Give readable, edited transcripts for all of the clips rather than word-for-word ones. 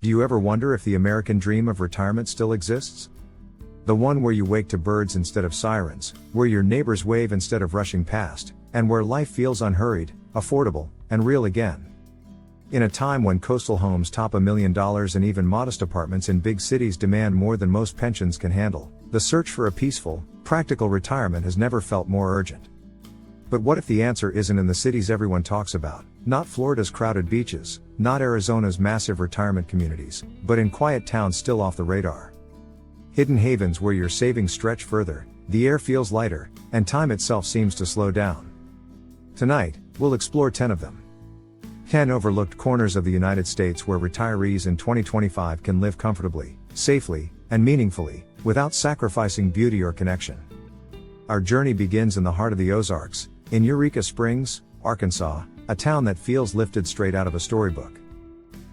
Do you ever wonder if the American dream of retirement still exists? The one where you wake to birds instead of sirens, where your neighbors wave instead of rushing past, and where life feels unhurried, affordable, and real again. In a time when coastal homes top $1 million and even modest apartments in big cities demand more than most pensions can handle, the search for a peaceful, practical retirement has never felt more urgent. But what if the answer isn't in the cities everyone talks about, not Florida's crowded beaches, not Arizona's massive retirement communities, but in quiet towns still off the radar? Hidden havens where your savings stretch further, the air feels lighter, and time itself seems to slow down. Tonight, we'll explore 10 of them. 10 overlooked corners of the United States where retirees in 2025 can live comfortably, safely, and meaningfully, without sacrificing beauty or connection. Our journey begins in the heart of the Ozarks, in Eureka Springs, Arkansas, a town that feels lifted straight out of a storybook.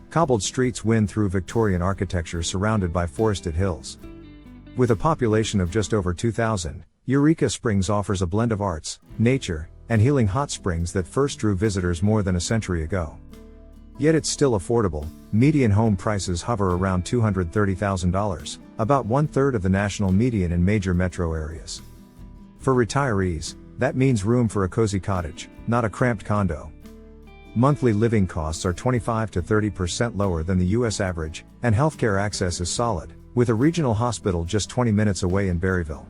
Cobbled streets wind through Victorian architecture surrounded by forested hills. With a population of just over 2,000, Eureka Springs offers a blend of arts, nature, and healing hot springs that first drew visitors more than a century ago. Yet it's still affordable. Median home prices hover around $230,000, about one-third of the national median in major metro areas. For retirees, that means room for a cozy cottage, not a cramped condo. Monthly living costs are 25 to 30% lower than the US average, and healthcare access is solid, with a regional hospital just 20 minutes away in Berryville.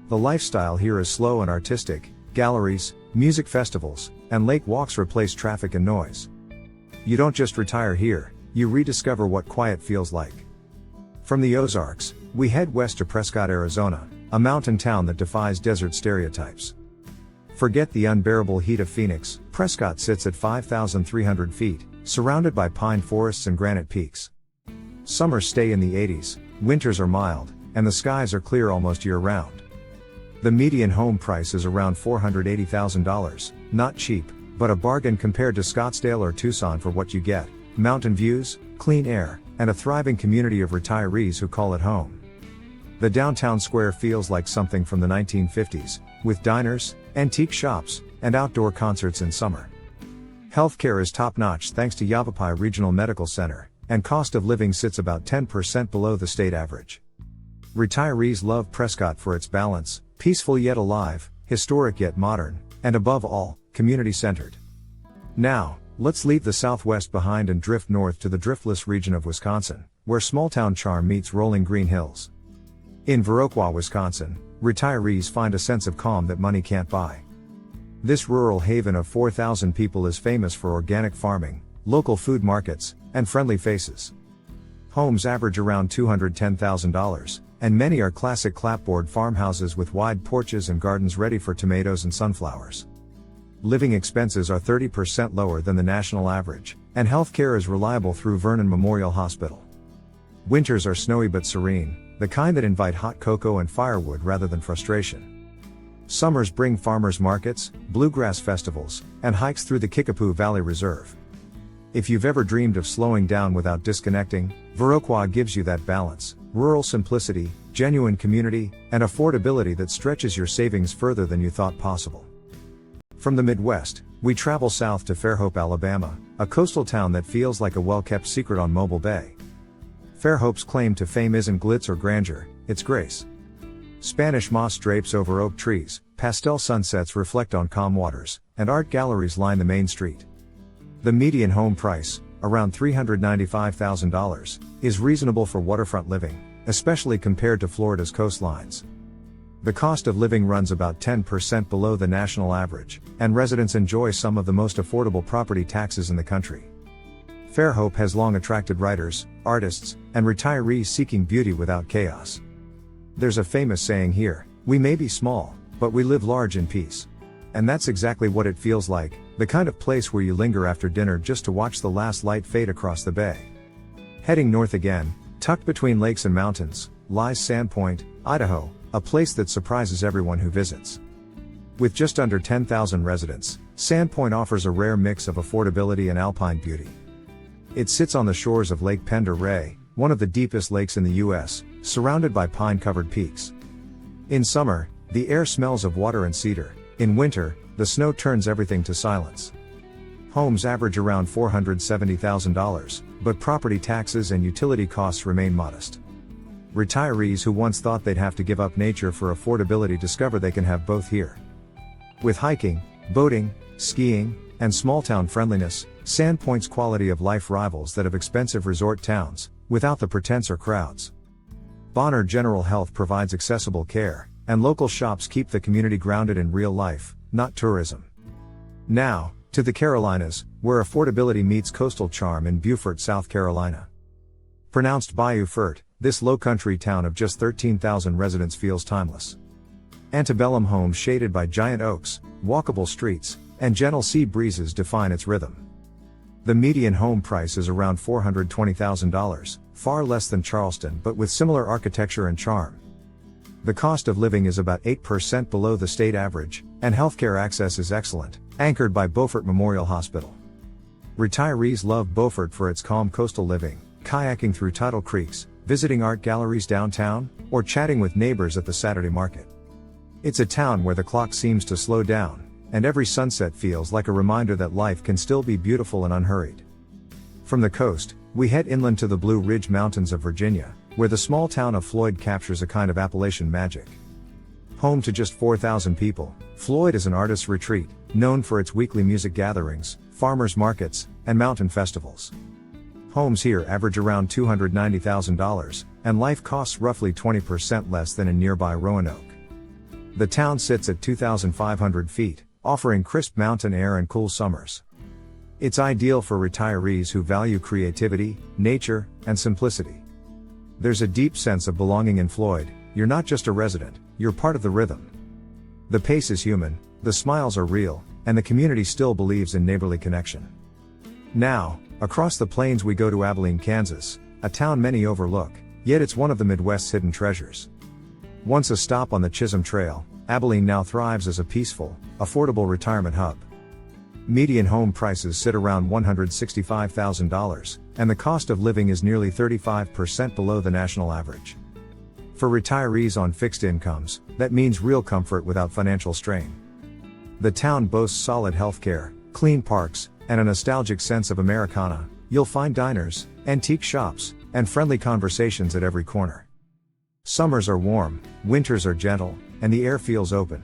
The lifestyle here is slow and artistic. Galleries, music festivals, and lake walks replace traffic and noise. You don't just retire here, you rediscover what quiet feels like. From the Ozarks, we head west to Prescott, Arizona, a mountain town that defies desert stereotypes. Forget the unbearable heat of Phoenix. Prescott sits at 5,300 feet, surrounded by pine forests and granite peaks. Summers stay in the 80s, winters are mild, and the skies are clear almost year-round. The median home price is around $480,000, not cheap, but a bargain compared to Scottsdale or Tucson for what you get: mountain views, clean air, and a thriving community of retirees who call it home. The downtown square feels like something from the 1950s, with diners, antique shops, and outdoor concerts in summer. Healthcare is top-notch thanks to Yavapai Regional Medical Center, and cost of living sits about 10% below the state average. Retirees love Prescott for its balance: peaceful yet alive, historic yet modern, and above all, community-centered. Now, let's leave the Southwest behind and drift north to the driftless region of Wisconsin, where small-town charm meets rolling green hills. In Viroqua, Wisconsin, retirees find a sense of calm that money can't buy. This rural haven of 4,000 people is famous for organic farming, local food markets, and friendly faces. Homes average around $210,000, and many are classic clapboard farmhouses with wide porches and gardens ready for tomatoes and sunflowers. Living expenses are 30% lower than the national average, and healthcare is reliable through Vernon Memorial Hospital. Winters are snowy but serene, the kind that invite hot cocoa and firewood rather than frustration. Summers bring farmers markets, bluegrass festivals, and hikes through the Kickapoo Valley Reserve. If you've ever dreamed of slowing down without disconnecting, Viroqua gives you that balance: rural simplicity, genuine community, and affordability that stretches your savings further than you thought possible. From the Midwest, we travel south to Fairhope, Alabama, a coastal town that feels like a well-kept secret on Mobile Bay. Fairhope's claim to fame isn't glitz or grandeur, it's grace. Spanish moss drapes over oak trees, pastel sunsets reflect on calm waters, and art galleries line the main street. The median home price, around $395,000, is reasonable for waterfront living, especially compared to Florida's coastlines. The cost of living runs about 10% below the national average, and residents enjoy some of the most affordable property taxes in the country. Fairhope has long attracted writers, artists, and retirees seeking beauty without chaos. There's a famous saying here: we may be small, but we live large in peace. And that's exactly what it feels like, the kind of place where you linger after dinner just to watch the last light fade across the bay. Heading north again, tucked between lakes and mountains, lies Sandpoint, Idaho, a place that surprises everyone who visits. With just under 10,000 residents, Sandpoint offers a rare mix of affordability and alpine beauty. It sits on the shores of Lake Pend Oreille, one of the deepest lakes in the US, surrounded by pine-covered peaks. In summer, the air smells of water and cedar. In winter, the snow turns everything to silence. Homes average around $470,000, but property taxes and utility costs remain modest. Retirees who once thought they'd have to give up nature for affordability discover they can have both here. With hiking, boating, skiing, and small-town friendliness, Sandpoint's quality of life rivals that of expensive resort towns, without the pretense or crowds. Bonner General Health provides accessible care, and local shops keep the community grounded in real life, not tourism. Now, to the Carolinas, where affordability meets coastal charm in Beaufort, South Carolina. Pronounced Bayou Fort, this low-country town of just 13,000 residents feels timeless. Antebellum homes shaded by giant oaks, walkable streets, and gentle sea breezes define its rhythm. The median home price is around $420,000, far less than Charleston but with similar architecture and charm. The cost of living is about 8% below the state average, and healthcare access is excellent, anchored by Beaufort Memorial Hospital. Retirees love Beaufort for its calm coastal living, kayaking through tidal creeks, visiting art galleries downtown, or chatting with neighbors at the Saturday market. It's a town where the clock seems to slow down, and every sunset feels like a reminder that life can still be beautiful and unhurried. From the coast, we head inland to the Blue Ridge Mountains of Virginia, where the small town of Floyd captures a kind of Appalachian magic. Home to just 4,000 people, Floyd is an artist's retreat, known for its weekly music gatherings, farmers markets, and mountain festivals. Homes here average around $290,000, and life costs roughly 20% less than in nearby Roanoke. The town sits at 2,500 feet, offering crisp mountain air and cool summers. It's ideal for retirees who value creativity, nature, and simplicity. There's a deep sense of belonging in Floyd. You're not just a resident, you're part of the rhythm. The pace is human, the smiles are real, and the community still believes in neighborly connection. Now, across the plains we go to Abilene, Kansas, a town many overlook, yet it's one of the Midwest's hidden treasures. Once a stop on the Chisholm Trail, Abilene now thrives as a peaceful, affordable retirement hub. Median home prices sit around $165,000, and the cost of living is nearly 35% below the national average. For retirees on fixed incomes, that means real comfort without financial strain. The town boasts solid healthcare, clean parks, and a nostalgic sense of Americana. You'll find diners, antique shops, and friendly conversations at every corner. Summers are warm, winters are gentle, and the air feels open.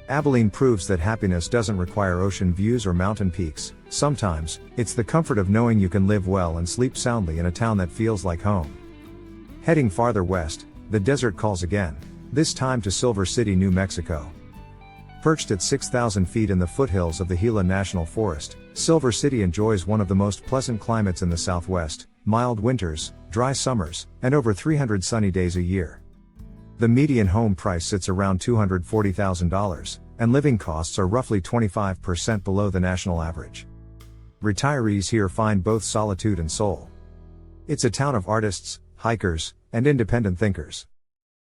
Abilene proves that happiness doesn't require ocean views or mountain peaks. Sometimes, it's the comfort of knowing you can live well and sleep soundly in a town that feels like home. Heading farther west, the desert calls again, this time to Silver City, New Mexico. Perched at 6,000 feet in the foothills of the Gila National Forest, Silver City enjoys one of the most pleasant climates in the Southwest, mild winters, dry summers, and over 300 sunny days a year. The median home price sits around $240,000, and living costs are roughly 25% below the national average. Retirees here find both solitude and soul. It's a town of artists, hikers, and independent thinkers.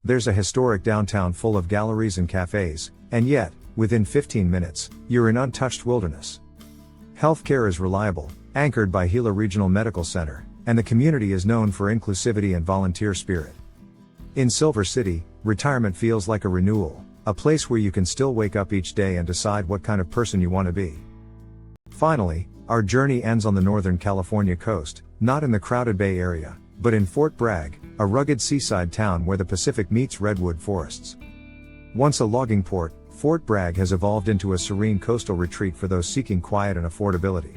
There's a historic downtown full of galleries and cafes, and yet, within 15 minutes, you're in untouched wilderness. Healthcare is reliable, anchored by Gila Regional Medical Center, and the community is known for inclusivity and volunteer spirit. In Silver City, retirement feels like a renewal, a place where you can still wake up each day and decide what kind of person you want to be. Finally, our journey ends on the Northern California coast, not in the crowded Bay Area, but in Fort Bragg, a rugged seaside town where the Pacific meets redwood forests. Once a logging port, Fort Bragg has evolved into a serene coastal retreat for those seeking quiet and affordability.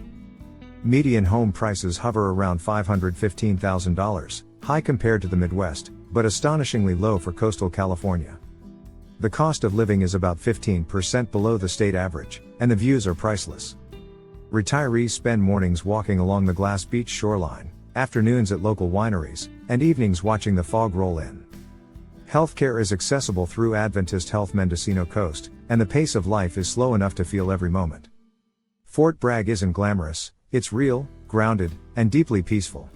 Median home prices hover around $515,000, high compared to the Midwest, but astonishingly low for coastal California. The cost of living is about 15% below the state average, and the views are priceless. Retirees spend mornings walking along the Glass Beach shoreline, afternoons at local wineries, and evenings watching the fog roll in. Healthcare is accessible through Adventist Health Mendocino Coast, and the pace of life is slow enough to feel every moment. Fort Bragg isn't glamorous, it's real, grounded, and deeply peaceful.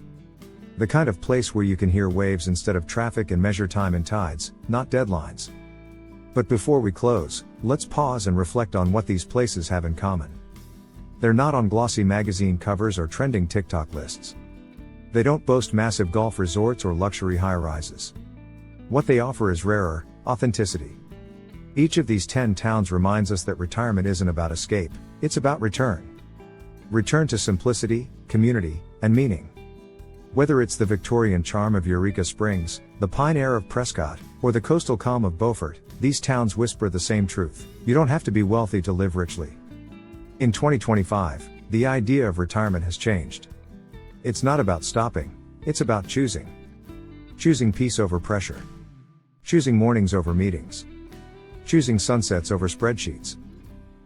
The kind of place where you can hear waves instead of traffic and measure time in tides, not deadlines. But before we close, let's pause and reflect on what these places have in common. They're not on glossy magazine covers or trending TikTok lists. They don't boast massive golf resorts or luxury high-rises. What they offer is rarer authenticity. Each of these 10 towns reminds us that retirement isn't about escape, it's about return. Return to simplicity, community, and meaning. Whether it's the Victorian charm of Eureka Springs, the pine air of Prescott, or the coastal calm of Beaufort, these towns whisper the same truth: you don't have to be wealthy to live richly. In 2025, the idea of retirement has changed. It's not about stopping, it's about choosing. Choosing peace over pressure. Choosing mornings over meetings. Choosing sunsets over spreadsheets.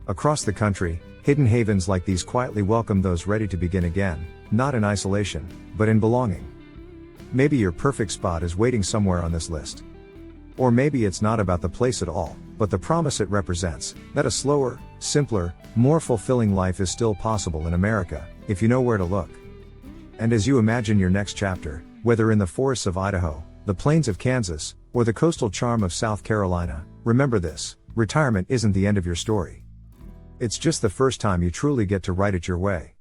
Across the country, hidden havens like these quietly welcome those ready to begin again, not in isolation, but in belonging. Maybe your perfect spot is waiting somewhere on this list. Or maybe it's not about the place at all, but the promise it represents, that a slower, simpler, more fulfilling life is still possible in America, if you know where to look. And as you imagine your next chapter, whether in the forests of Idaho, the plains of Kansas, or the coastal charm of South Carolina, remember this: retirement isn't the end of your story. It's just the first time you truly get to write it your way.